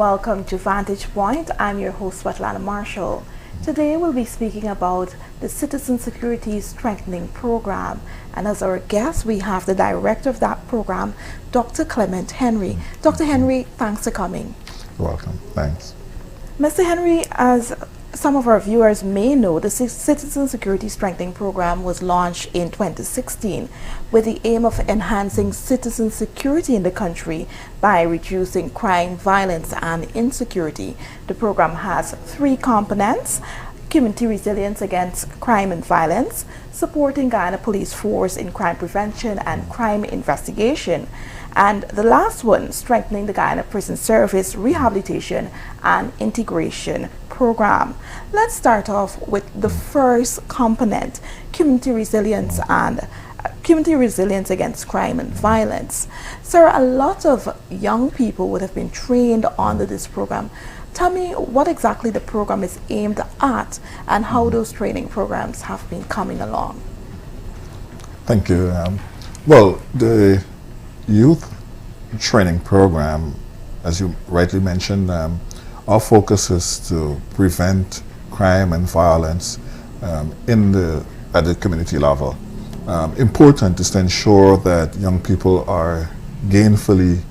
welcome to Vantage Point. I'm your host, Svetlana Marshall. Today we'll be speaking about the Citizen Security Strengthening Program. And as our guest, we have the director of that program, Dr. Clement Henry. Dr. Henry, thanks for coming. You're welcome. Thanks. Mr. Henry, as some of our viewers may know, the Citizen Security Strengthening Program was launched in 2016 with the aim of enhancing citizen security in the country by reducing crime, violence, and insecurity. The program has three components: community resilience against crime and violence, supporting Guyana Police Force in crime prevention and crime investigation, and the last one, strengthening the Guyana Prison Service rehabilitation and integration program. Let's start off with the first component, community resilience and community resilience against crime and violence. Sir, a lot of young people would have been trained under this program. Tell me what exactly the program is aimed at and how those training programs have been coming along. Thank you. Well, the youth training program, as you rightly mentioned, our focus is to prevent crime and violence at the community level. Important is to ensure that young people are gainfully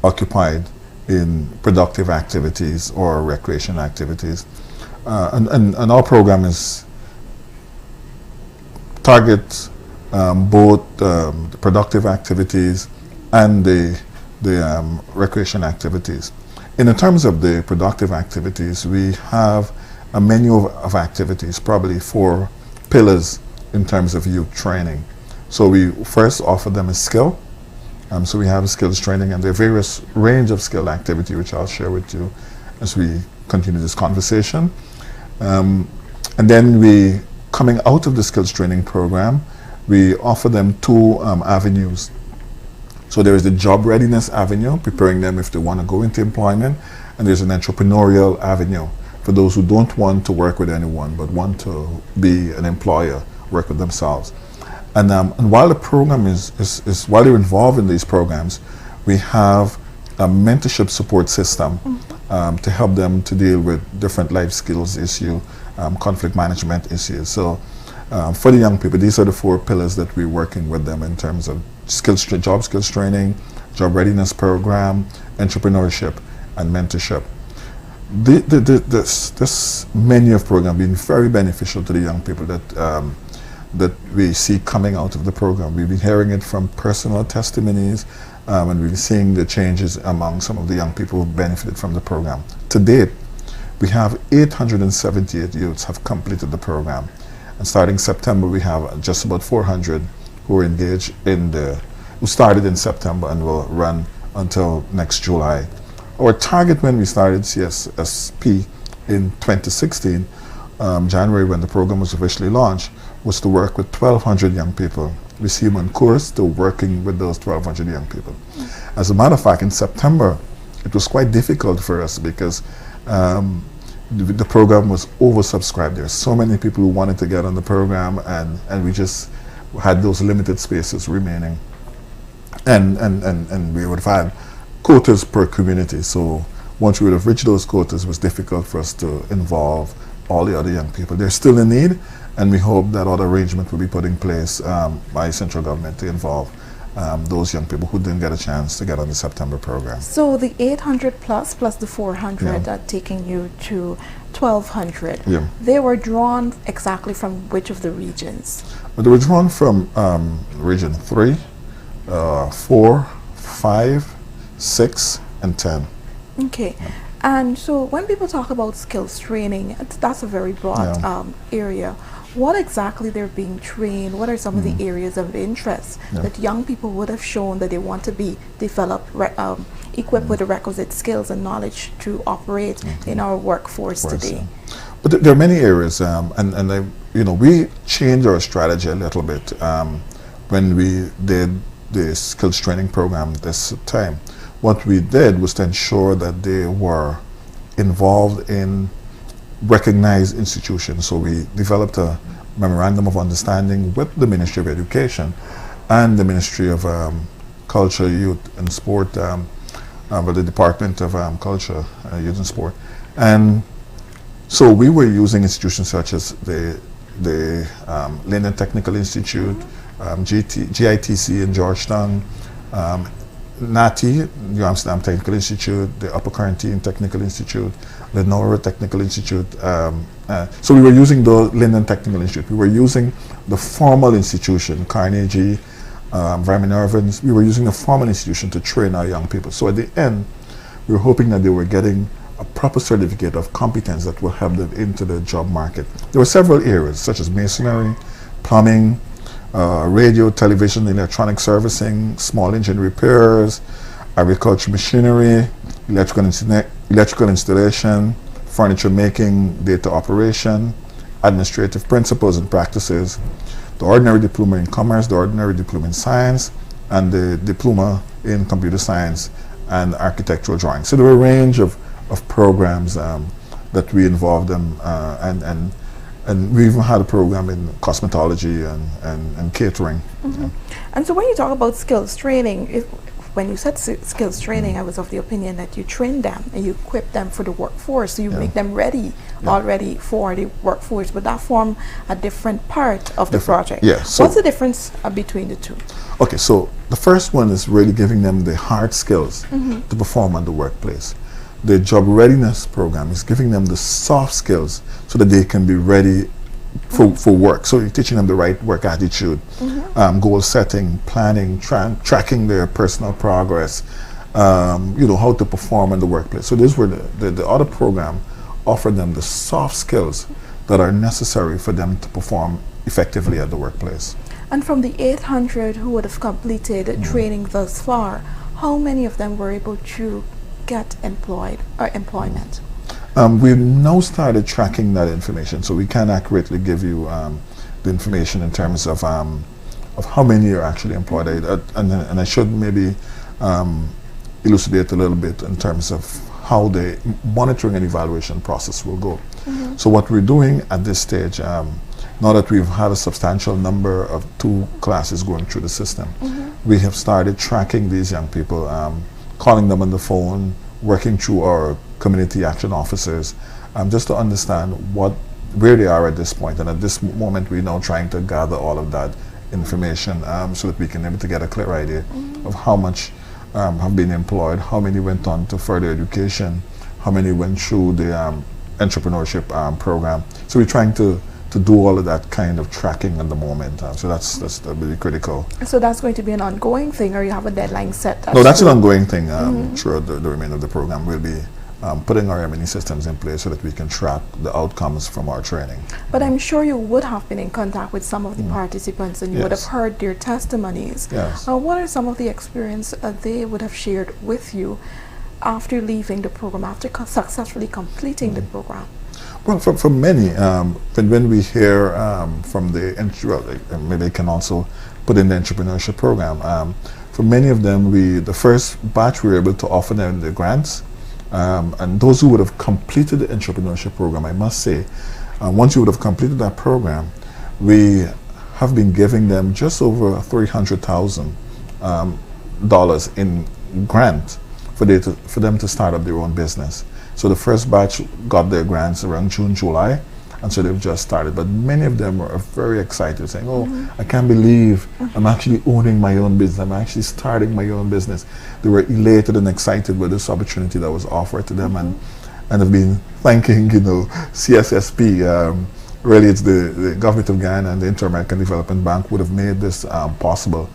occupied in productive activities or recreation activities. And our program is targets both the productive activities and the recreation activities. In terms of the productive activities, we have a menu of activities, probably 4 pillars in terms of youth training. So we first offer them a skill. So we have skills training, and there are various range of skill activity which I'll share with you as we continue this conversation. And then we, coming out of the skills training program, we offer them 2 avenues. So there is the job readiness avenue, preparing them if they want to go into employment, and there's an entrepreneurial avenue for those who don't want to work with anyone but want to be an employer, work with themselves. And while the program while they're involved in these programs, we have a mentorship support system to help them to deal with different life skills issue, conflict management issues. So for the young people, these are the 4 pillars that we're working with them in terms of job skills training, job readiness program, entrepreneurship, and mentorship. This menu of programs been very beneficial to the young people that we see coming out of the program. We've been hearing it from personal testimonies, and we've been seeing the changes among some of the young people who benefited from the program. To date, we have 878 youths have completed the program. And starting September, we have just about 400 who are engaged who started in September and will run until next July. Our target when we started CSSP in 2016, January, when the program was officially launched, was to work with 1,200 young people. We see them on course to working with those 1,200 young people. As a matter of fact, in September, it was quite difficult for us because the program was oversubscribed. There were so many people who wanted to get on the program, and we just had those limited spaces remaining. And we would have had quotas per community. So once we would have reached those quotas, it was difficult for us to involve all the other young people. There's still a need, and we hope that other arrangement will be put in place by central government to involve those young people who didn't get a chance to get on the September program. So the 800 plus the 400 are taking you to 1,200. Yeah. They were drawn exactly from which of the regions? But they were drawn from region 3, 4, 5, 6, and 10. Okay. And so when people talk about skills training, that's a very broad area. What exactly they're being trained? What are some of the areas of interest that young people would have shown that they want to be developed, equipped with the requisite skills and knowledge to operate in our workforce today? But there are many areas, we changed our strategy a little bit when we did the skills training program this time. What we did was to ensure that they were involved in recognized institutions. So we developed a memorandum of understanding with the Ministry of Education and the Ministry of Culture, Youth and Sport with the Department of Culture, Youth and Sport. And so we were using institutions such as the Linden Technical Institute, GITC in Georgetown, NATI, New Amsterdam Technical Institute, the Upper Quarantine Technical Institute, the Nora Technical Institute. So we were using the Linden Technical Institute. We were using the formal institution, Carnegie, Vyman Irvins. We were using the formal institution to train our young people. So at the end, we were hoping that they were getting a proper certificate of competence that will help them into the job market. There were several areas such as masonry, plumbing, radio, television, electronic servicing, small engine repairs, agriculture machinery, electrical installation, furniture making, data operation, administrative principles and practices, the ordinary diploma in commerce, the ordinary diploma in science, and the diploma in computer science and architectural drawing. So there were a range of programs that we involved them, and we even had a program in cosmetology and catering. Mm-hmm. Yeah. And so when you talk about skills training, when you said skills training, I was of the opinion that you train them and you equip them for the workforce, so you make them ready already for the workforce. But that form a different part of the project. Yeah. So what's the difference between the two? Okay, so the first one is really giving them the hard skills to perform on the workplace. The job readiness program is giving them the soft skills so that they can be ready for work. So you're teaching them the right work attitude, goal setting, planning, tracking their personal progress, how to perform in the workplace. So these were the other program offered them the soft skills that are necessary for them to perform effectively at the workplace. And from the 800 who would have completed training thus far, how many of them were able to get employed or employment? We've now started tracking that information, so we can accurately give you the information in terms of how many are actually employed. And I should maybe elucidate a little bit in terms of how the monitoring and evaluation process will go. So what we're doing at this stage, now that we've had a substantial number of 2 classes going through the system, we have started tracking these young people, calling them on the phone, working through our community action officers, just to understand where they are at this point. And at this moment, we're now trying to gather all of that information so that we can be able to get a clear idea of how much have been employed, how many went on to further education, how many went through the entrepreneurship program. So we're trying to do all of that kind of tracking at the moment. So that's really critical. So that's going to be an ongoing thing, or you have a deadline set? No, that's an ongoing thing. Throughout the remainder of the program, we'll be putting our M&E systems in place so that we can track the outcomes from our training. But I'm sure you would have been in contact with some of the participants, and you would have heard their testimonies. Yes. What are some of the experience they would have shared with you after leaving the program, after successfully completing the program? Well, for many, when we hear from maybe I can also put in the entrepreneurship program. For many of them, the first batch we were able to offer them the grants, and those who would have completed the entrepreneurship program, I must say, once you would have completed that program, we have been giving them just over $300,000 in grant for them to start up their own business. So the first batch got their grants around June, July, and so they've just started. But many of them are very excited, saying, "Oh, I can't believe I'm actually owning my own business. I'm actually starting my own business." They were elated and excited with this opportunity that was offered to them, and have been thanking, CSSP. Really, it's the government of Guyana and the Inter-American Development Bank would have made this possible.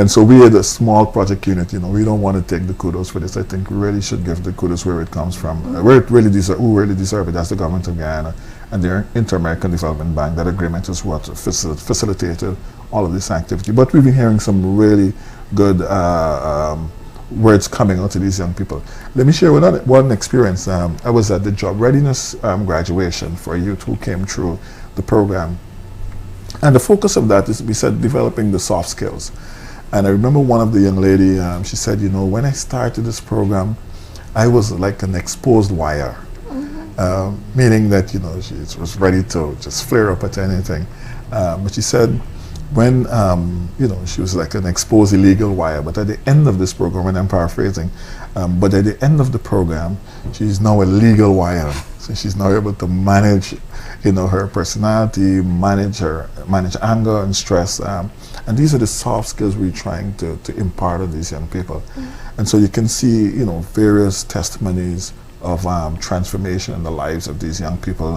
And so we are the small project unit, we don't want to take the kudos for this. I think we really should give the kudos where it comes from, who really deserve it. That's the government of Guyana and the Inter-American Development Bank. That agreement is what facilitated all of this activity. But we've been hearing some really good words coming out to these young people. Let me share one experience. I was at the job readiness graduation for a youth who came through the program. And the focus of that is, we said, developing the soft skills. And I remember one of the young lady, she said, when I started this program, I was like an exposed wire, meaning that, she was ready to just flare up at anything. But she said, when she was like an exposed illegal wire, but at the end of this program, when I'm paraphrasing, but at the end of the program, she's now a legal wire. So she's now able to manage, her personality, manage anger and stress, and these are the soft skills we're trying to impart on these young people. And so you can see, various testimonies of transformation in the lives of these young people.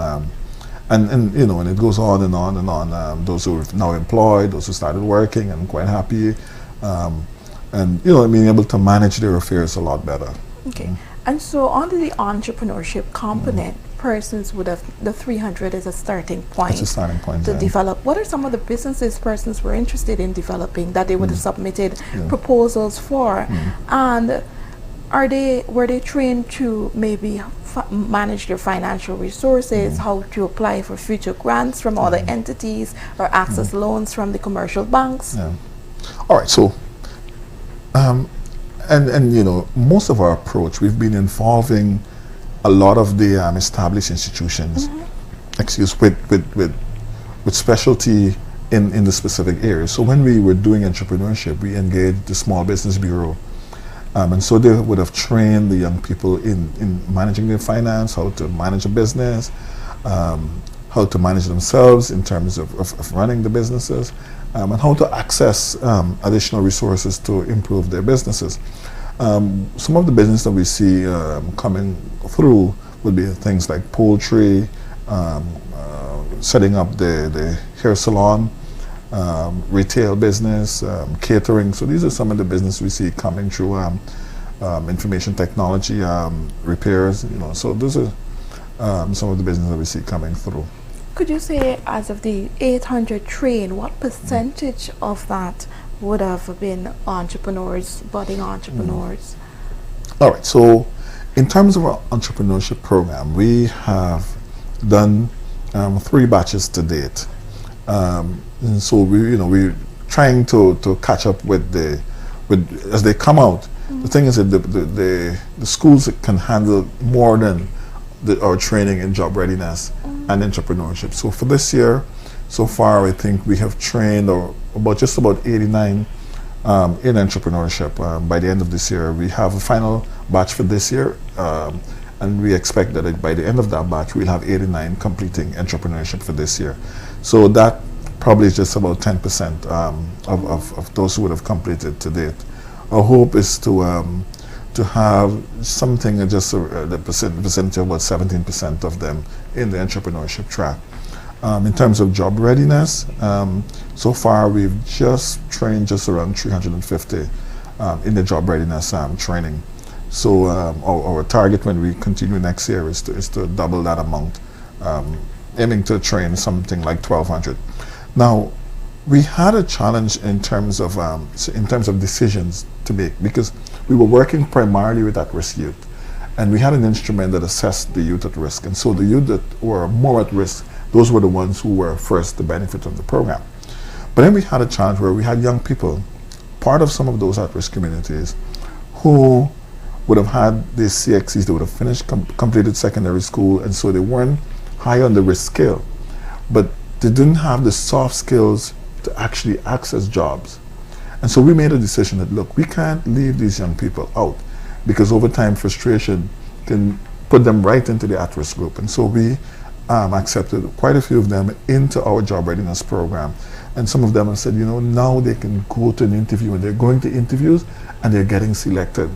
And it goes on and on and on. Those who are now employed, those who started working and quite happy, and being able to manage their affairs a lot better. Okay. And so under the entrepreneurship component, persons would have, the 300 is a starting point. It's a starting point to develop. What are some of the businesses persons were interested in developing that they would have submitted proposals for? And were they trained to maybe manage their financial resources, how to apply for future grants from other entities or access loans from the commercial banks? All right, so most of our approach, we've been involving a lot of the established institutions, with specialty in the specific area. So when we were doing entrepreneurship, we engaged the Small Business Bureau. And so they would have trained the young people in managing their finance, how to manage a business, how to manage themselves in terms of running the businesses, and how to access additional resources to improve their businesses. Some of the business that we see coming through would be things like poultry, setting up the hair salon, retail business, catering. So these are some of the business we see coming through. Information technology, repairs. So those are some of the business that we see coming through. Could you say, as of the 800 trained, what percentage of that would have been entrepreneurs, budding entrepreneurs? All right. So in terms of our entrepreneurship program, we have done 3 batches to date. And so we're trying to catch up with as they come out. The thing is that the schools can handle more than our training in job readiness and entrepreneurship. So for this year, so far, I think we have trained just about 89 in entrepreneurship. By the end of this year, we have a final batch for this year, and we expect that by the end of that batch, we'll have 89 completing entrepreneurship for this year. So that probably is just about 10% of those who would have completed to date. Our hope is to have something just the percentage of about 17% of them in the entrepreneurship track. In terms of job readiness, so far we've just trained just around 350 in the job readiness training. So our target when we continue next year is to double that amount, aiming to train something like 1,200. Now, we had a challenge in terms of decisions to make, because we were working primarily with at-risk youth, and we had an instrument that assessed the youth at risk. And so the youth that were more at risk, those were the ones who were first to benefit from the program. But then we had a challenge where we had young people, part of some of those at-risk communities, who would have had these CXCs, they would have finished, completed secondary school, and so they weren't high on the risk scale. But they didn't have the soft skills to actually access jobs. And so we made a decision that, look, we can't leave these young people out, because over time frustration can put them right into the at-risk group. And so we accepted quite a few of them into our job readiness program. And some of them have said, now they can go to an interview, and they're going to interviews and they're getting selected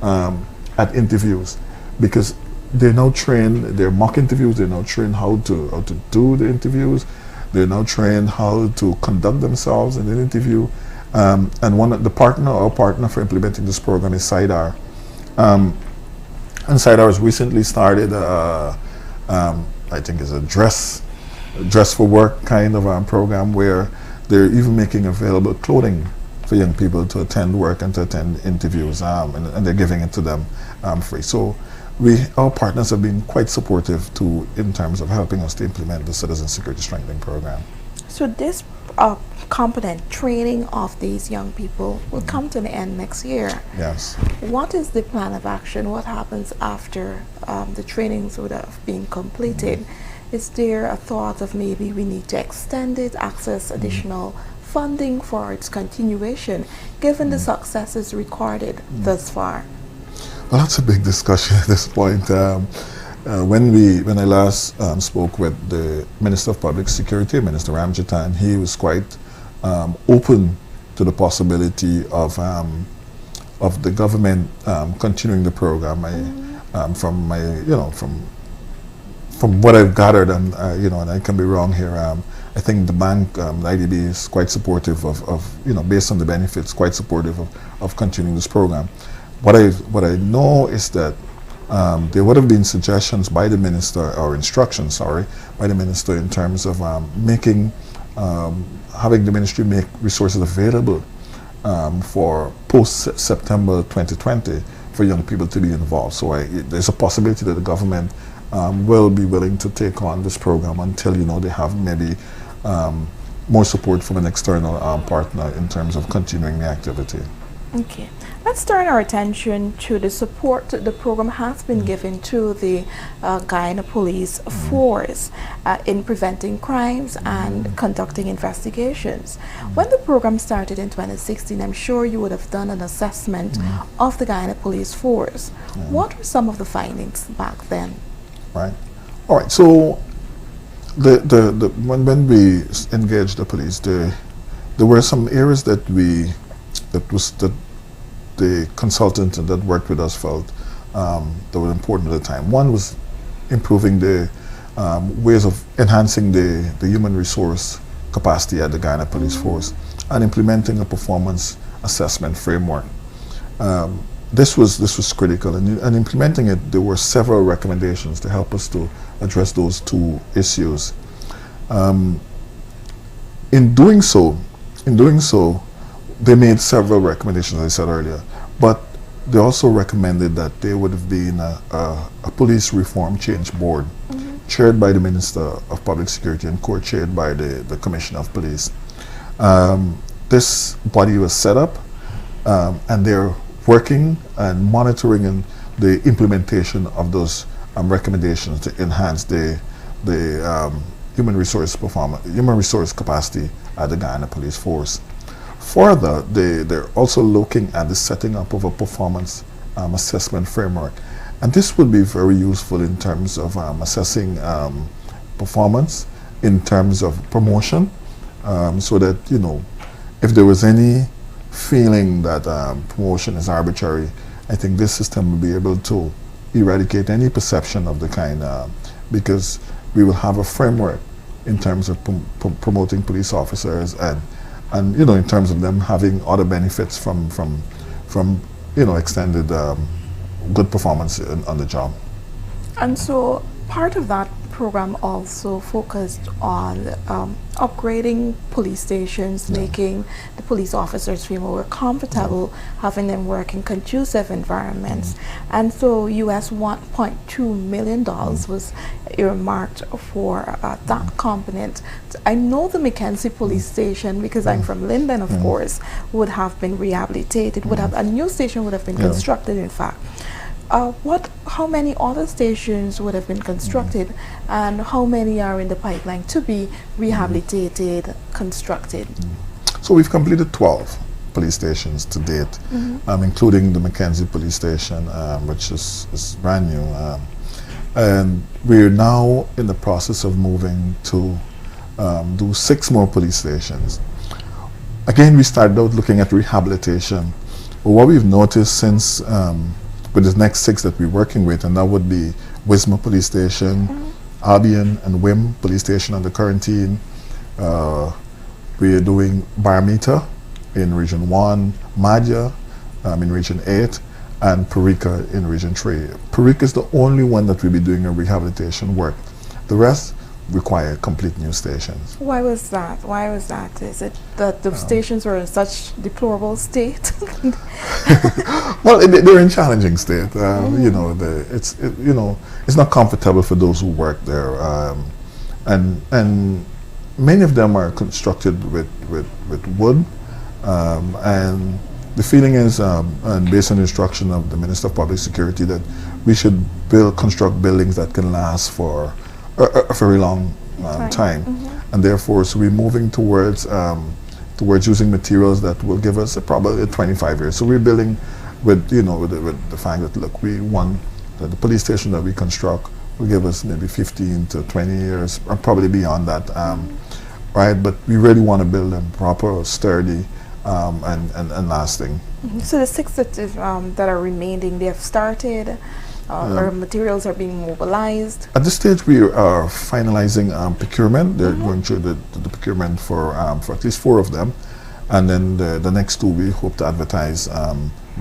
at interviews, because they're now trained, they're mock interviews, they're now trained how to do the interviews, they're now trained how to conduct themselves in an interview. And our partner for implementing this program is CIDAR. And CIDAR has recently started, I think it's a dress for work kind of program, where they're even making available clothing for young people to attend work and to attend interviews, and they're giving it to them free. So our partners have been quite supportive in terms of helping us to implement the Citizen Security Strengthening Program. So this competent training of these young people will come to an end next year. Yes. What is the plan of action? What happens after the trainings would have been completed? Is there a thought of maybe we need to extend it, access additional funding for its continuation, given the successes recorded thus far? Well, that's a big discussion at this point. When I last spoke with the Minister of Public Security, Minister Ramjatan, he was quite open to the possibility of the government continuing the program. From what I've gathered, and and I can be wrong here. I think the bank, the IDB, is quite supportive of based on the benefits, quite supportive of continuing this program. What I know is that there would have been suggestions by the minister, or instructions, sorry, by the minister in terms of having the ministry make resources available for post-September 2020 for young people to be involved. So there's a possibility that the government will be willing to take on this program until they have maybe more support from an external partner in terms of continuing the activity. Okay. Let's turn our attention to the support the program has been given to the Guyana Police Force in preventing crimes and conducting investigations. When the program started in 2016, I'm sure you would have done an assessment of the Guyana Police Force. What were some of the findings back then? Right. All right. So when we engaged the police, there were some areas that the consultant that worked with us felt that were important at the time. One was improving the ways of enhancing the human resource capacity at the Guyana Police Force and implementing a performance assessment framework. This was critical, and implementing it, there were several recommendations to help us to address those two issues. In doing so, they made several recommendations, as I said earlier, but they also recommended that there would have been a police reform change board chaired by the Minister of Public Security and co-chaired by the Commissioner of Police. This body was set up, and they're working and monitoring the implementation of those recommendations to enhance the human resource capacity at the Guyana Police Force. Further, they're also looking at the setting up of a performance assessment framework, and this would be very useful in terms of assessing performance, in terms of promotion, so that if there was any feeling that promotion is arbitrary, I think this system will be able to eradicate any perception of the kind, because we will have a framework in terms of promoting police officers and in terms of them having other benefits from extended good performance on the job. And so part of that program also focused on upgrading police stations, making the police officers feel more comfortable, having them work in conducive environments. And so US $1.2 million was earmarked for that component. I know the Mackenzie police station, because I'm from Linden, of course, would have been rehabilitated, a new station would have been constructed, in fact. How many other stations would have been constructed, and how many are in the pipeline to be rehabilitated, constructed? So we've completed 12 police stations to date, including the Mackenzie police station, which is brand new. And we're now in the process of moving to do 6 more police stations. Again, we started out looking at rehabilitation, but what we've noticed since with the next 6 that we're working with, and that would be Wisma Police Station, Albion and Wim Police Station under quarantine. We are doing Baramita in Region 1, Madja in Region 8, and Parika in Region 3. Parika is the only one that will be doing a rehabilitation work. The rest require complete new stations. Why was that? Is it that the stations were in such deplorable state? Well, they're in challenging state. It's not comfortable for those who work there, and many of them are constructed with wood, and the feeling is, and based on the instruction of the Minister of Public Security, that we should construct buildings that can last for a very long time, and therefore, so we're moving towards towards using materials that will give us probably 25 years. So we're building with, with the fact that, look, we want that the police station that we construct will give us maybe 15 to 20 years, or probably beyond that, right? But we really want to build them proper, sturdy, and lasting. So the 6 that are remaining, they have started, or materials are being mobilized? At this stage, we are finalizing procurement. They're going through the procurement for at least 4 of them. And then the next 2 we hope to advertise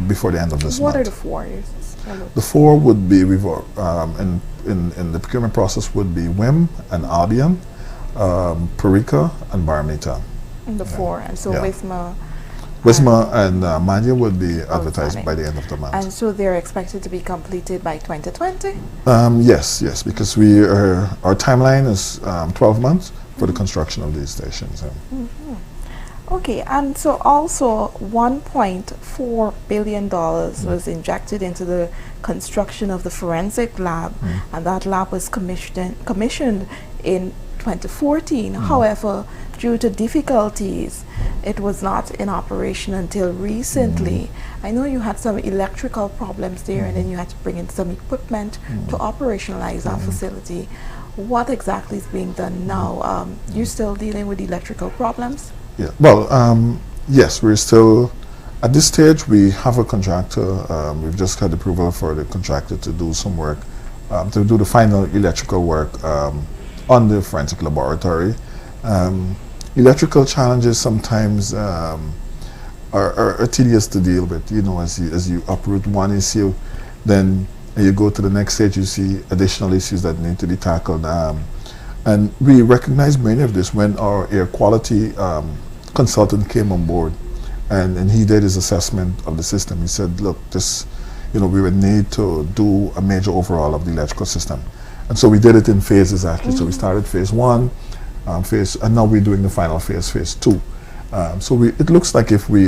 before the end of this month. What are the 4? The 4 would be, in the procurement process would be WIM and Albion, Parika and Barmita. The 4, and so Wisma and Manya would be advertised by the end of the month. And so they're expected to be completed by 2020? Yes, because our timeline is 12 months for the construction of these stations. Okay, and so also $1.4 billion was injected into the construction of the forensic lab, and that lab was commissioned in 2014. However, due to difficulties, it was not in operation until recently. I know you had some electrical problems there, and then you had to bring in some equipment to operationalize that facility. What exactly is being done now? You're still dealing with electrical problems? Yeah. Well, yes, we're still at this stage. We have a contractor. We've just had approval for the contractor to do some work, to do the final electrical work on the forensic laboratory. Electrical challenges sometimes are tedious to deal with. As you uproot one issue, then you go to the next stage, you see additional issues that need to be tackled. And we recognize many of this when our air quality consultant came on board, and he did his assessment of the system. He said, look, we would need to do a major overhaul of the electrical system. And so we did it in phases, actually. So we started phase 1, and now we're doing the final phase 2. So it looks like if we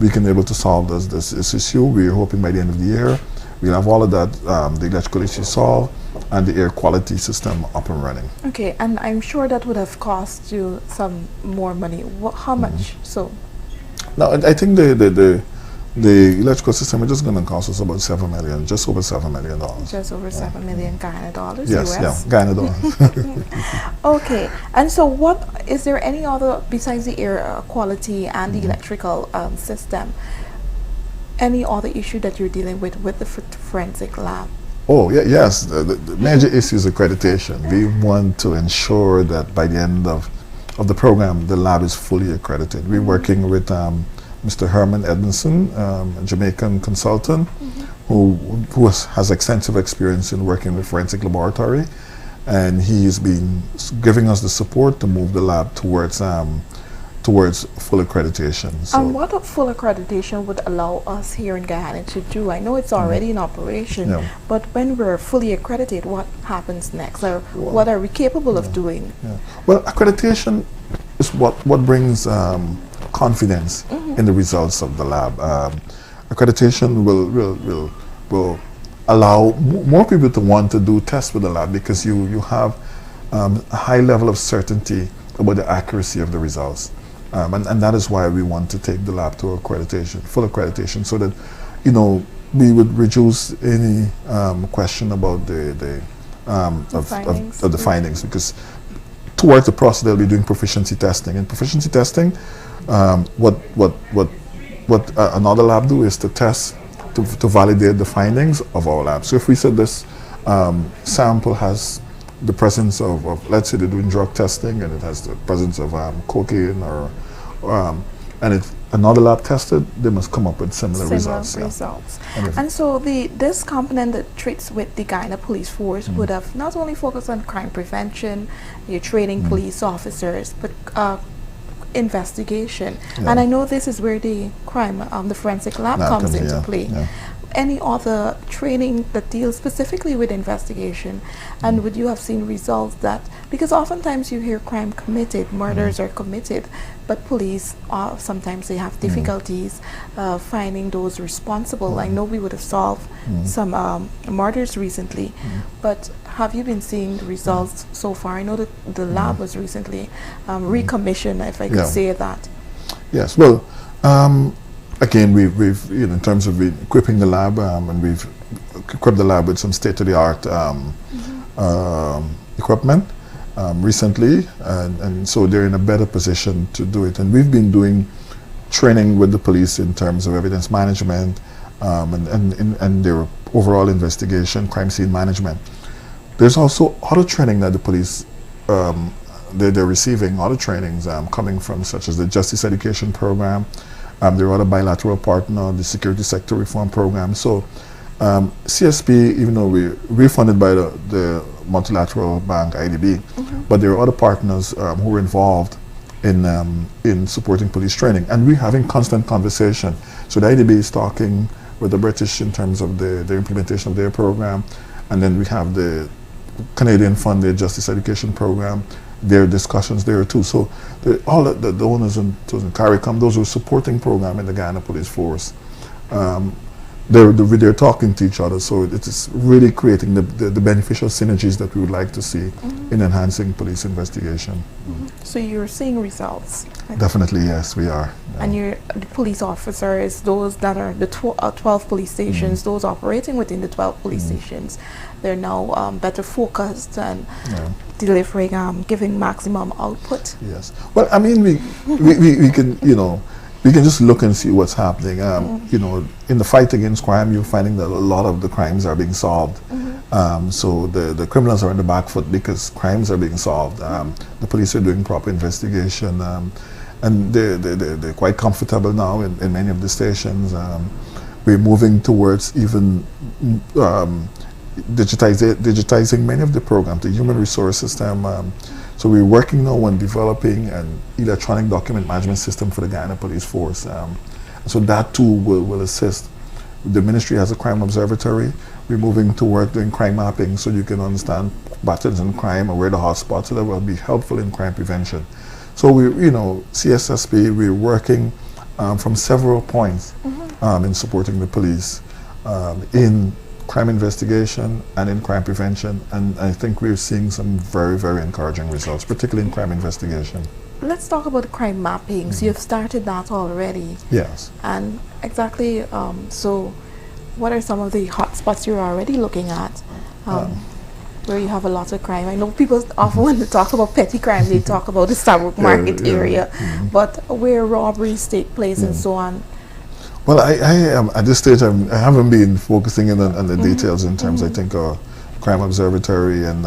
can be able to solve this issue, we're hoping by the end of the year, we'll have all of that, the electrical issue solved, and the air quality system up and running. Okay, and I'm sure that would have cost you some more money. How much? So, now I think the electrical system is just going to cost us about $7 million, just over $7 million. Just over $7 million Guyana dollars. Yes, US? yeah, Guyana dollars. Okay, and so is there any other besides the air quality and the electrical system? Any other issue that you're dealing with the forensic lab? Oh, yes. The major issue is accreditation. We want to ensure that by the end of the program, the lab is fully accredited. We're working with Mr. Herman Edmondson, a Jamaican consultant who has extensive experience in working with forensic laboratory, and he's been giving us the support to move the lab towards full accreditation. So and what a full accreditation would allow us here in Guyana to do? I know it's already in operation, but when we're fully accredited, what happens next? Or what are we capable of doing? Well, accreditation is what brings confidence in the results of the lab. Accreditation will allow more people to want to do tests with the lab, because you have a high level of certainty about the accuracy of the results. And that is why we want to take the lab to accreditation, full accreditation, so that we would reduce any question about the findings, because towards the process they'll be doing proficiency testing. And proficiency testing, what another lab do is to test to validate the findings of our lab. So if we said this sample has the presence of, let's say they're doing drug testing and it has the presence of cocaine and if another lab tested, they must come up with similar results. And so this component that treats with the Guyana Police Force would have not only focused on crime prevention, you're training police officers, but investigation. And I know this is where the forensic lab comes into play. Any other training that deals specifically with investigation, and would you have seen results that, because oftentimes you hear crime committed, murders are committed, but police sometimes they have difficulties finding those responsible. I know we would have solved some murders recently, but have you been seeing the results so far? I know that the lab was recently recommissioned, if I could say that. Yes. Well, again, we've in terms of equipping the lab, and we've equipped the lab with some state-of-the-art equipment recently, and so they're in a better position to do it. And we've been doing training with the police in terms of evidence management and their overall investigation, crime scene management. There's also other training that the police they're receiving, other trainings coming from, such as the Justice Education Program. There are other bilateral partner, the Security Sector Reform Program. So CSP, even though we're funded by the multilateral bank IDB, but there are other partners who are involved in supporting police training, and we're having constant conversation. So the IDB is talking with the British in terms of the implementation of their program, and then we have the Canadian funded Justice Education Program. There are discussions there too. So all the owners in CARICOM, those who are supporting program in the Guyana Police Force, they're talking to each other. So it is really creating the beneficial synergies that we would like to see in enhancing police investigation. So you're seeing results? Definitely, yes, we are. And the police officers, those that are the 12 police stations, those operating within the 12 police stations, they're now better focused and delivering, giving maximum output. Yes. Well, I mean, we can, we can just look and see what's happening. In the fight against crime, you're finding that a lot of the crimes are being solved. So the criminals are on the back foot because crimes are being solved. The police are doing proper investigation, and they're quite comfortable now in many of the stations. We're moving towards even digitizing many of the programs, the human resource system. So we're working now on developing an electronic document management system for the Guyana Police Force. So that too will assist. The ministry has a crime observatory. We're moving toward doing crime mapping so you can understand patterns in crime and where the hotspots are that will be helpful in crime prevention. So CSSP, we're working from several points in supporting the police in crime investigation and in crime prevention, and I think we're seeing some very, very encouraging results, particularly in crime investigation. Let's talk about crime mapping. So you've started that already. Yes. And exactly, so what are some of the hotspots you're already looking at where you have a lot of crime? I know people often when they talk about petty crime, they talk about the Starbuck Market area, but where robberies take place and so on. Well, I am at this stage. I haven't been focusing in on the details in terms. I think crime observatory and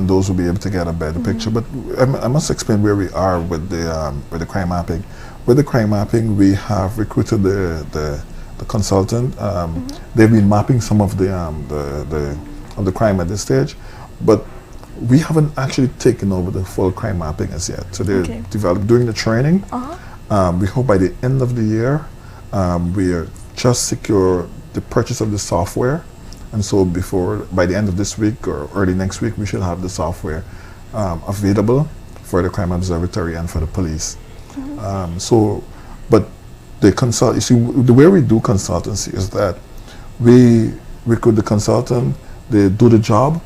those will be able to get a better picture. But I must explain where we are with the crime mapping. With the crime mapping, we have recruited the consultant. They've been mapping some of the crime at this stage, but we haven't actually taken over the full crime mapping as yet. So they're doing the training. We hope by the end of the year, we are just secure the purchase of the software, and so by the end of this week or early next week, we should have the software available for the crime observatory and for the police. But the way we do consultancy is that we recruit the consultant, they do the job,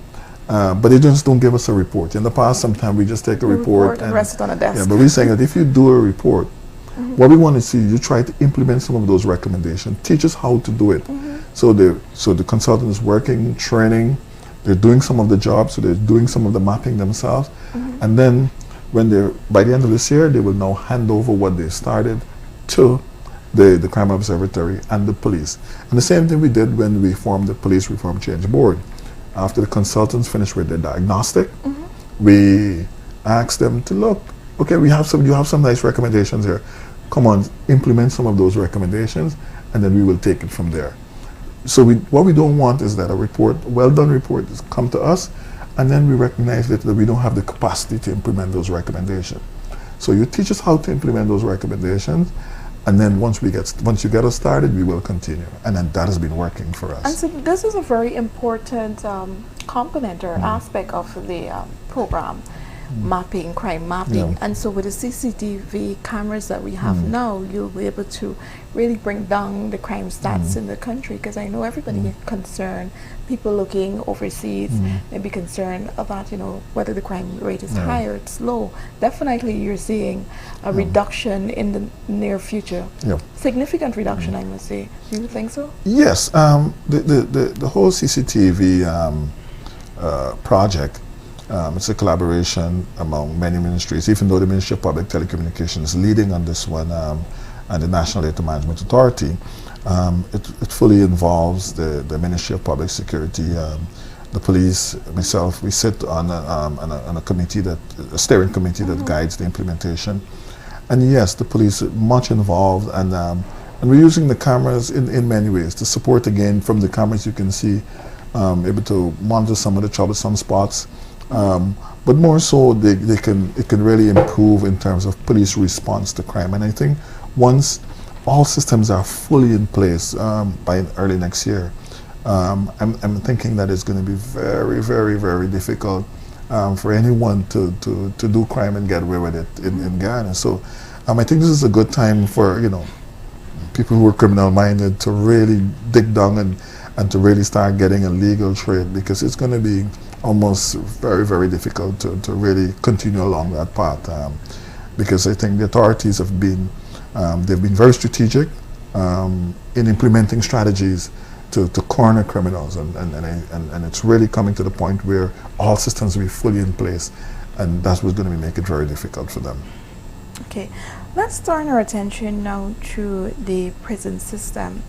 but they just don't give us a report. In the past, sometimes we just take a report and rest it on a desk. Yeah, but we're saying that if you do a report, what we want to see, you try to implement some of those recommendations. Teach us how to do it. So the consultant is working, training, they're doing some of the jobs, so they're doing some of the mapping themselves, and then by the end of this year, they will now hand over what they started to the crime observatory and the police. And the same thing we did when we formed the Police Reform Change Board. After the consultants finished with their diagnostic, we asked them to look. Okay, you have some nice recommendations here. Come on, implement some of those recommendations, and then we will take it from there. So what we don't want is that a well-done report has come to us, and then we recognize that we don't have the capacity to implement those recommendations. So you teach us how to implement those recommendations, and then once you get us started, we will continue. And then that has been working for us. And so this is a very important component or aspect of the program. mapping, crime mapping. And so with the CCTV cameras that we have now, you'll be able to really bring down the crime stats in the country, because I know everybody is concerned. People looking overseas may be concerned about, you know, whether the crime rate is high or it's low. Definitely you're seeing a reduction in the near future. Significant reduction, I must say. Do you think so? Yes. The whole CCTV project, it's a collaboration among many ministries, even though the Ministry of Public Telecommunications is leading on this one, and the National Data Management Authority. It fully involves the Ministry of Public Security, the police, myself. We sit on a committee, a steering committee that guides the implementation. And yes, the police are much involved, and we're using the cameras in many ways to support. Again, from the cameras you can see, able to monitor some of the troublesome spots. But more so, it can really improve in terms of police response to crime. And I think once all systems are fully in place by early next year, I'm thinking that it's going to be very, very, very difficult for anyone to do crime and get away with it in Guyana. So I think this is a good time for, you know, people who are criminal minded to really dig down and to really start getting a legal trade, because it's going to be almost very, very difficult to really continue along that path, because I think the authorities have been they've been very strategic in implementing strategies to corner criminals, and it's really coming to the point where all systems will be fully in place, and that's what's going to make it very difficult for them. Okay, let's turn our attention now to the prison system,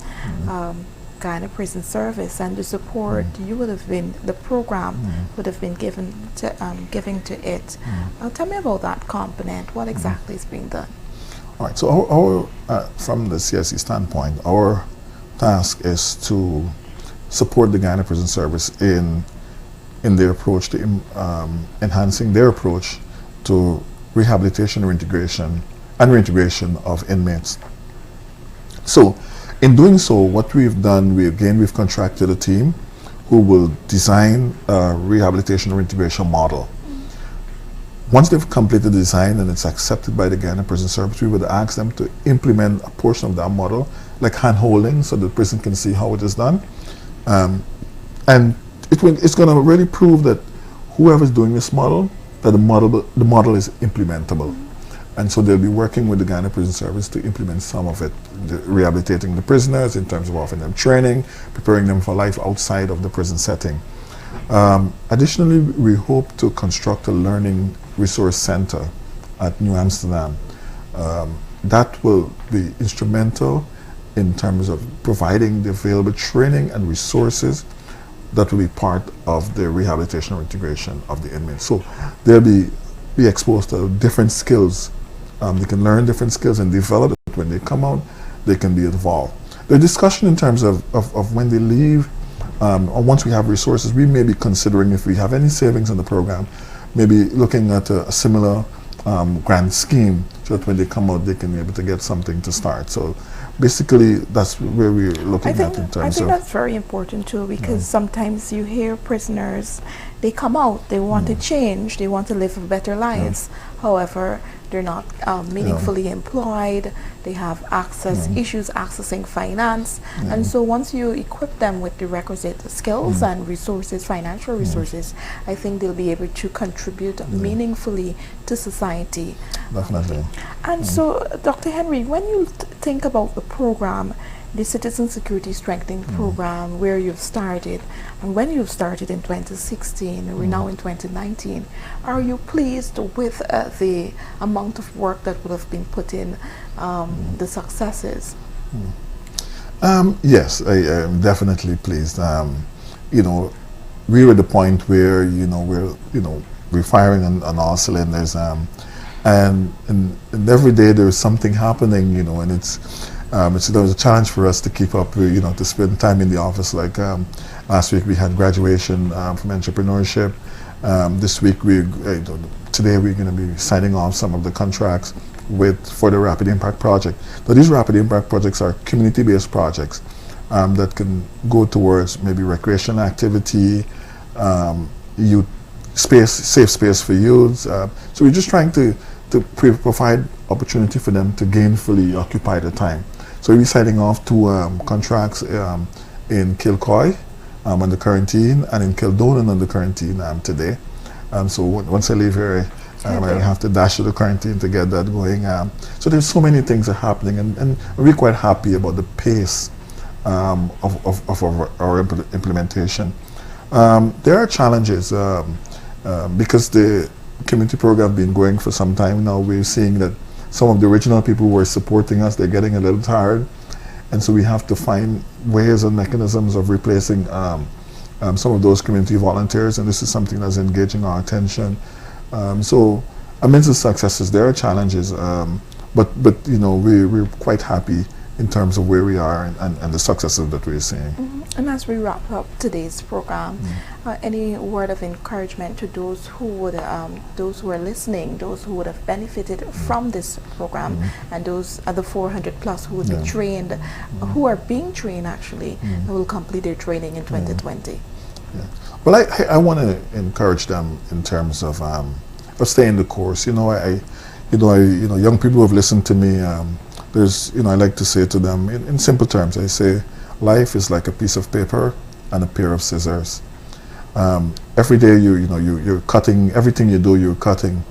Guyana Prison Service, and the support you would have been, the program would have been giving to it. Tell me about that component. What exactly is being done? All right. So our from the CSE standpoint, our task is to support the Guyana Prison Service in their approach to enhancing their approach to rehabilitation, reintegration, and reintegration of inmates. So in doing so, what we've done, we've contracted a team who will design a rehabilitation reintegration model. Once they've completed the design and it's accepted by the Guyana Prison Service, we would ask them to implement a portion of that model, like hand-holding, so the prison can see how it is done. And it's going to really prove that whoever's doing this model, that the model is implementable. And so they'll be working with the Guyana Prison Service to implement some of it, rehabilitating the prisoners in terms of offering them training, preparing them for life outside of the prison setting. Additionally, we hope to construct a learning resource center at New Amsterdam. That will be instrumental in terms of providing the available training and resources that will be part of the rehabilitation or integration of the inmates. So they'll be exposed to different skills. They can learn different skills and develop it. When they come out, they can be involved. The discussion in terms of when they leave, or once we have resources, we may be considering, if we have any savings in the program, maybe looking at a similar grant scheme, so that when they come out, they can be able to get something to start. So basically, that's where we're looking at in terms of... I think that's very important too, because sometimes you hear prisoners, they come out, they want to change, they want to live better lives. However, they're not meaningfully employed, they have issues accessing finance, and so once you equip them with the requisite skills and resources, financial resources, I think they'll be able to contribute meaningfully to society. Definitely. And so, Dr. Henry, when you think about the program, the Citizen Security Strengthening Program, where you've started, and when you've started in 2016, we're now in 2019, are you pleased with the amount of work that would have been put in, the successes? Yes, I am definitely pleased. You know, we're at the point where, we're firing on all cylinders, and every day there's something happening, and there was a challenge for us to keep up, to spend time in the office. Like last week we had graduation from entrepreneurship. This week today we're going to be signing off some of the contracts for the Rapid Impact Project. So these Rapid Impact Projects are community-based projects that can go towards maybe recreation activity, youth safe space for youths. So we're just trying to provide opportunity for them to gainfully occupy the time. So we're signing off 2 contracts in Kilcoy under quarantine and in Kildonan under quarantine today. So once I leave here, I'll have to dash to the quarantine to get that going. So there's so many things are happening, and we're quite happy about the pace of our implementation. There are challenges because the community program been going for some time now. We're seeing that some of the original people who were supporting us, they're getting a little tired, and so we have to find ways and mechanisms of replacing some of those community volunteers, and this is something that's engaging our attention. So amidst the successes, there are challenges, but you know, we're quite happy in terms of where we are and the successes that we're seeing. And as we wrap up today's program, any word of encouragement to those who are listening, those who would have benefited from this program, and those are the 400 plus who would be trained, who are being trained actually, and will complete their training in 2020? Well, I want to encourage them in terms of staying the course. You know, young people who have listened to me. I like to say to them in simple terms. I say, life is like a piece of paper and a pair of scissors. Every day you're cutting. Everything you do, you're cutting.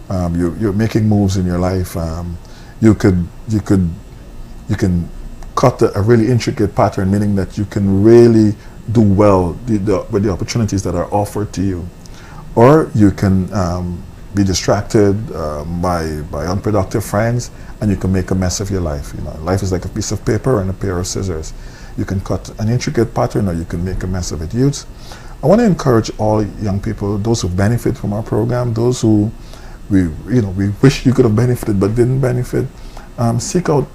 You're making moves in your life. You can cut a really intricate pattern, meaning that you can really do well with the opportunities that are offered to you, or you can be distracted by unproductive friends, and you can make a mess of your life. You know, life is like a piece of paper and a pair of scissors. You can cut an intricate pattern, or you can make a mess of it. Youths, I want to encourage all young people, those who benefit from our program, those who we wish you could have benefited but didn't benefit. Seek out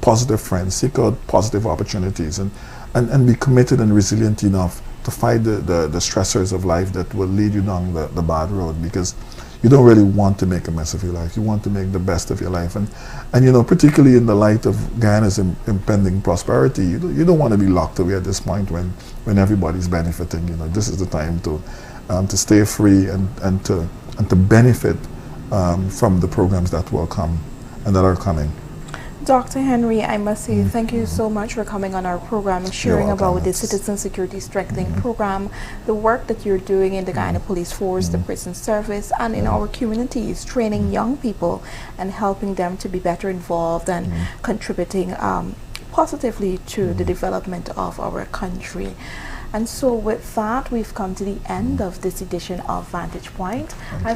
positive friends, seek out positive opportunities, and be committed and resilient enough to fight the stressors of life that will lead you down the bad road, because you don't really want to make a mess of your life. You want to make the best of your life, and you know, particularly in the light of Guyana's impending prosperity, you don't want to be locked away at this point when everybody's benefiting. You know, this is the time to stay free and to benefit from the programs that will come and that are coming. Dr. Henry, I must say thank you so much for coming on our program and sharing about the Citizen Security Strengthening Program, the work that you're doing in the Guyana Police Force, the prison service, and in our communities, training young people and helping them to be better involved and contributing positively to the development of our country. And so with that, we've come to the end of this edition of Vantage Point.